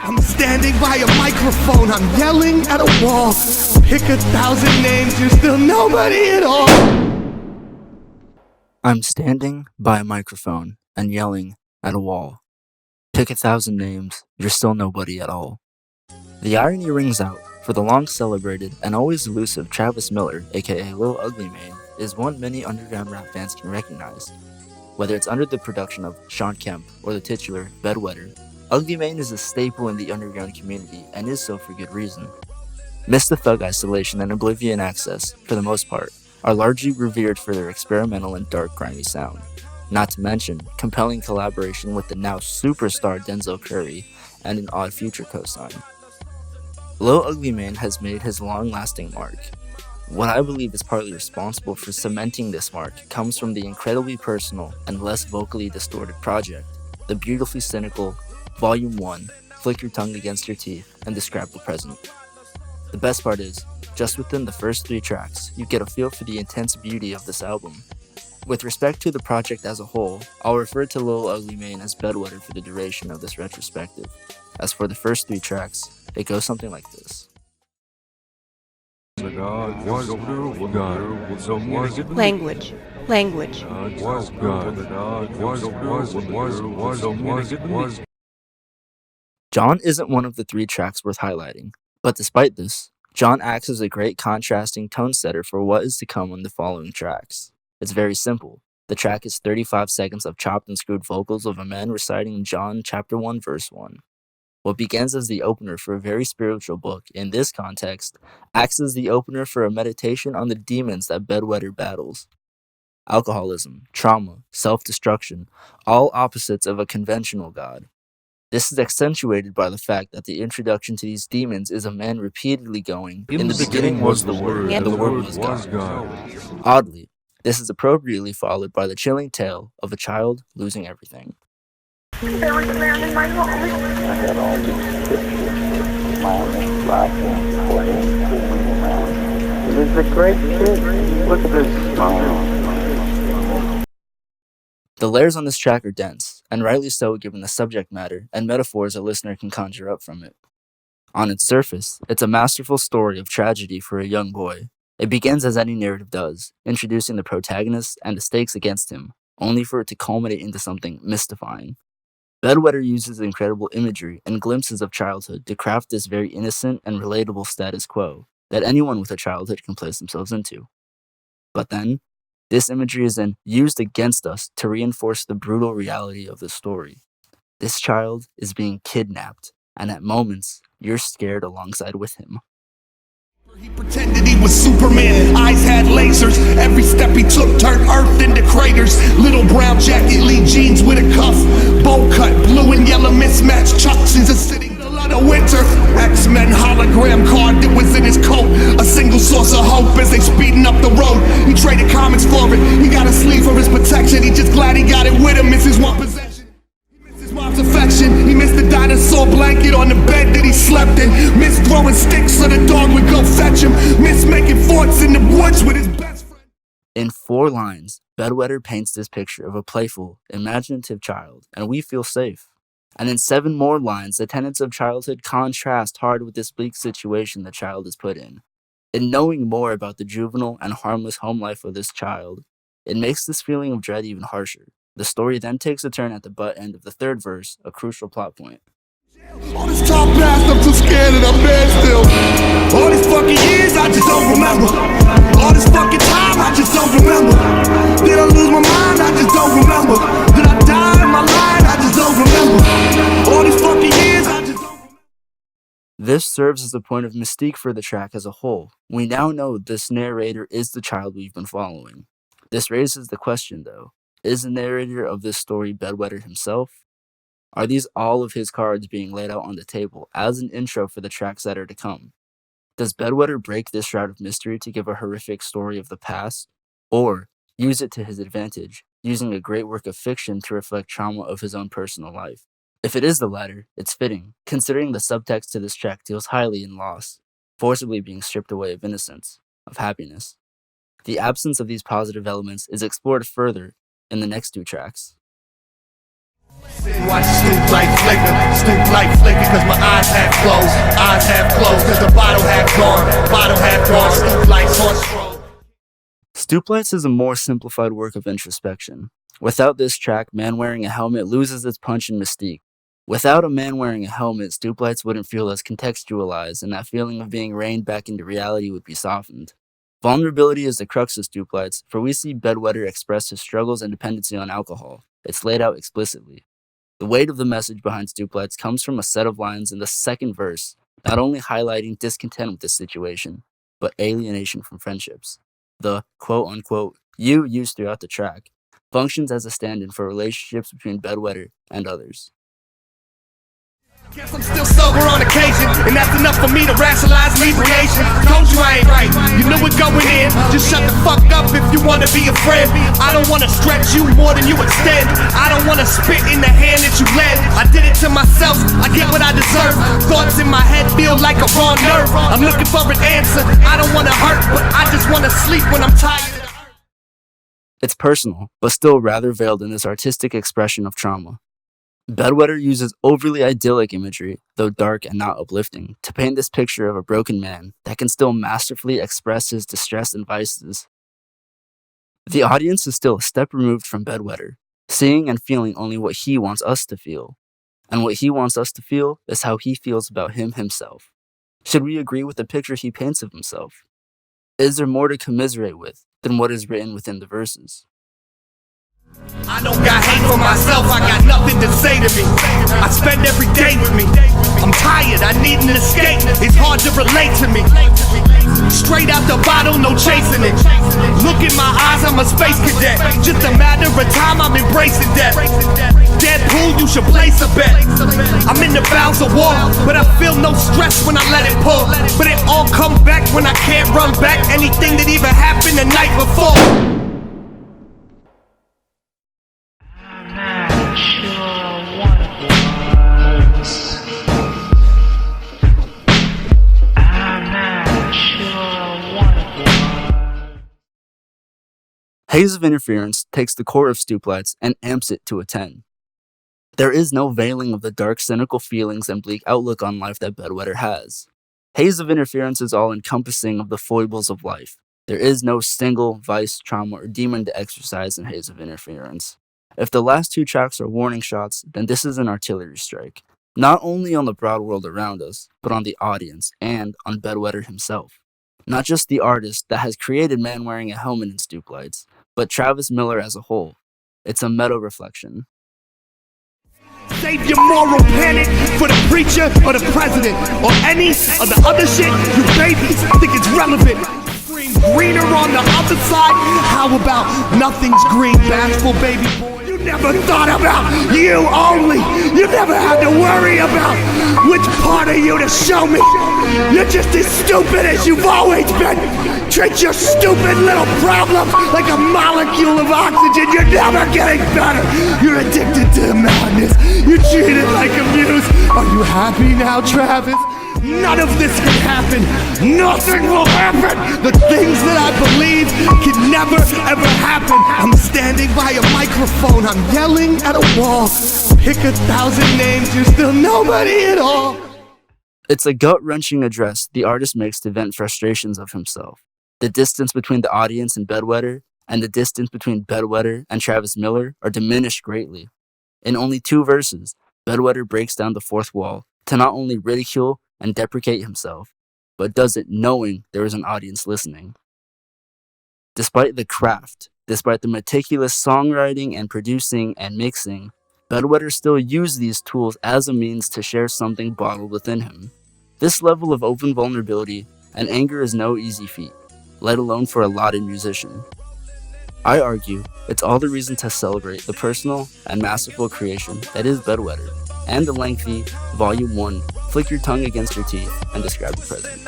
I'm standing by a microphone, I'm yelling at a wall. Pick 1,000 names, you're still nobody at all. I'm standing by a microphone and yelling at a wall. Pick 1,000 names, you're still nobody at all. The irony rings out, for the long-celebrated and always elusive Travis Miller, aka Lil Ugly Mane, is one many underground rap fans can recognize. Whether it's under the production of Sean Kemp or the titular Bedwetter, Ugly Mane is a staple in the underground community and is so for good reason. Mr. Thug Isolation and Oblivion Access, for the most part, are largely revered for their experimental and dark grimy sound. Not to mention, compelling collaboration with the now superstar Denzel Curry and an Odd Future co-sign. Lil Ugly Mane has made his long-lasting mark. What I believe is partly responsible for cementing this mark comes from the incredibly personal and less vocally distorted project, the beautifully cynical Volume 1, Flick Your Tongue Against Your Teeth and Describe the Present. The best part is, just within the first 3 tracks, you get a feel for the intense beauty of this album. With respect to the project as a whole, I'll refer to Lil Ugly Mane as Bedwetter for the duration of this retrospective. As for the first 3 tracks, it goes something like this. Language. John isn't one of the 3 tracks worth highlighting, but despite this, John acts as a great contrasting tone setter for what is to come on the following tracks. It's very simple. The track is 35 seconds of chopped and screwed vocals of a man reciting John chapter 1 verse 1. What begins as the opener for a very spiritual book, in this context, acts as the opener for a meditation on the demons that Bedwetter battles. Alcoholism, trauma, self-destruction, all opposites of a conventional God. This is accentuated by the fact that the introduction to these demons is a man repeatedly going, "In the beginning was the Word, and the Word was God." Oddly, this is appropriately followed by the chilling tale of a child losing everything. There was a man in my home. I had all these pictures, smiling, laughing, playing, fooling around. He was a great kid. Look at this smile. The layers on this track are dense, and rightly so given the subject matter and metaphors a listener can conjure up from it. On its surface, it's a masterful story of tragedy for a young boy. It begins as any narrative does, introducing the protagonist and the stakes against him, only for it to culminate into something mystifying. Bedwetter uses incredible imagery and glimpses of childhood to craft this very innocent and relatable status quo that anyone with a childhood can place themselves into. But then, this imagery is then used against us to reinforce the brutal reality of the story. This child is being kidnapped, and at moments, you're scared alongside with him. He pretended he was Superman, eyes had lasers. Every step he took turned Earth into craters. Little brown jacket, Lee jeans with a cuff, bowl cut, blue and yellow mismatched chucks. He's a sitting the lot of winter. X-Men hologram card that was in his coat. A single source of hope as they speeding up the road. He traded comics for it. He got a sleeve for his protection. He just glad he got it with him. It's his one possession. His mom's affection. He missed the dinosaur blanket on the bed that he slept in. Missed throwing sticks so the dog would go fetch him. Missed making forts in the woods with his best friend. In 4 lines, Bedwetter paints this picture of a playful, imaginative child, and we feel safe. And in 7 more lines, the tenets of childhood contrast hard with this bleak situation the child is put in. In knowing more about the juvenile and harmless home life of this child, it makes this feeling of dread even harsher. The story then takes a turn at the butt end of the 3rd verse, a crucial plot point. All this time past, I'm too scared and I'm bad still. All these fucking years, I just don't remember. All this fucking time, I just don't remember. Did I lose my mind? I just don't remember. Did I die in my line? I just don't remember. All these fucking years, I just don't remember. This serves as a point of mystique for the track as a whole. We now know this narrator is the child we've been following. This raises the question, though. Is the narrator of this story Bedwetter himself? Are these all of his cards being laid out on the table as an intro for the tracks that are to come? Does Bedwetter break this shroud of mystery to give a horrific story of the past? Or use it to his advantage, using a great work of fiction to reflect trauma of his own personal life? If it is the latter, it's fitting, considering the subtext to this track deals highly in loss, forcibly being stripped away of innocence, of happiness. The absence of these positive elements is explored further in the next 2 tracks. Watch stoop like flicker, cause my eyes half closed, cause the bottle half gone, stoop lights on strobe. Stoop Lights is a more simplified work of introspection. Without this track, Man Wearing a Helmet loses its punch and mystique. Without a man wearing a helmet, Stoop Lights wouldn't feel as contextualized, and that feeling of being reined back into reality would be softened. Vulnerability is the crux of Stoop Lights, for we see Bedwetter express his struggles and dependency on alcohol. It's laid out explicitly. The weight of the message behind Stoop Lights comes from a set of lines in the second verse, not only highlighting discontent with this situation, but alienation from friendships. The quote-unquote "you" used throughout the track functions as a stand-in for relationships between Bedwetter and others. Guess I'm still sober on occasion, and that's enough for me to rationalize inebriation. Told you I ain't right, you knew it going in. Just shut the fuck up if you wanna be a friend. I don't wanna stretch you more than you extend. I don't wanna spit in the hand that you lend. I did it to myself, I get what I deserve. Thoughts in my head feel like a raw nerve. I'm looking for an answer, I don't wanna hurt, but I just wanna sleep when I'm tired. It's personal, but still rather veiled in this artistic expression of trauma. Bedwetter uses overly idyllic imagery, though dark and not uplifting, to paint this picture of a broken man that can still masterfully express his distress and vices. The audience is still a step removed from Bedwetter, seeing and feeling only what he wants us to feel. And what he wants us to feel is how he feels about himself. Should we agree with the picture he paints of himself? Is there more to commiserate with than what is written within the verses? I don't got hate for myself, I got nothing to say to me. I spend every day with me. I'm tired, I need an escape. It's hard to relate to me. Straight out the bottle, no chasing it. Look in my eyes, I'm a space cadet. Just a matter of time, I'm embracing death. Deadpool, you should place a bet. I'm in the bounds of war, but I feel no stress when I let it pull. But it all comes back when I can't run back anything that even happened the night before. Haze of Interference takes the core of Stoop Lights and amps it to a 10. There is no veiling of the dark, cynical feelings and bleak outlook on life that Bedwetter has. Haze of Interference is all-encompassing of the foibles of life. There is no single vice, trauma, or demon to exercise in Haze of Interference. If the last two tracks are warning shots, then this is an artillery strike, not only on the broad world around us, but on the audience and on Bedwetter himself. Not just the artist that has created Man Wearing a Helmet in Stoop Lights, but Travis Miller as a whole. It's a meta-reflection. Save your moral panic for the preacher or the president or any of the other shit you babies think it's relevant. Green greener on the other side. How about nothing's green, bashful baby boy? You never thought about you only. You never had to worry about which part of you to show me. You're just as stupid as you've always been. Treat your stupid little problem like a molecule of oxygen. You're never getting better. You're addicted to madness. You treat it like a muse. Are you happy now, Travis? None of this can happen. Nothing will happen. The things that I believe can never ever happen. I'm standing by a microphone. I'm yelling at a wall. Pick 1,000 names. You're still nobody at all. It's a gut-wrenching address the artist makes to vent frustrations of himself. The distance between the audience and Bedwetter, and the distance between Bedwetter and Travis Miller are diminished greatly. In only 2 verses, Bedwetter breaks down the fourth wall to not only ridicule and deprecate himself, but does it knowing there is an audience listening. Despite the craft, despite the meticulous songwriting and producing and mixing, Bedwetter still used these tools as a means to share something bottled within him. This level of open vulnerability and anger is no easy feat, let alone for a lauded musician. I argue it's all the reason to celebrate the personal and masterful creation that is Bedwetter, and the lengthy Volume 1, Flick Your Tongue Against Your Teeth and Describe the Present.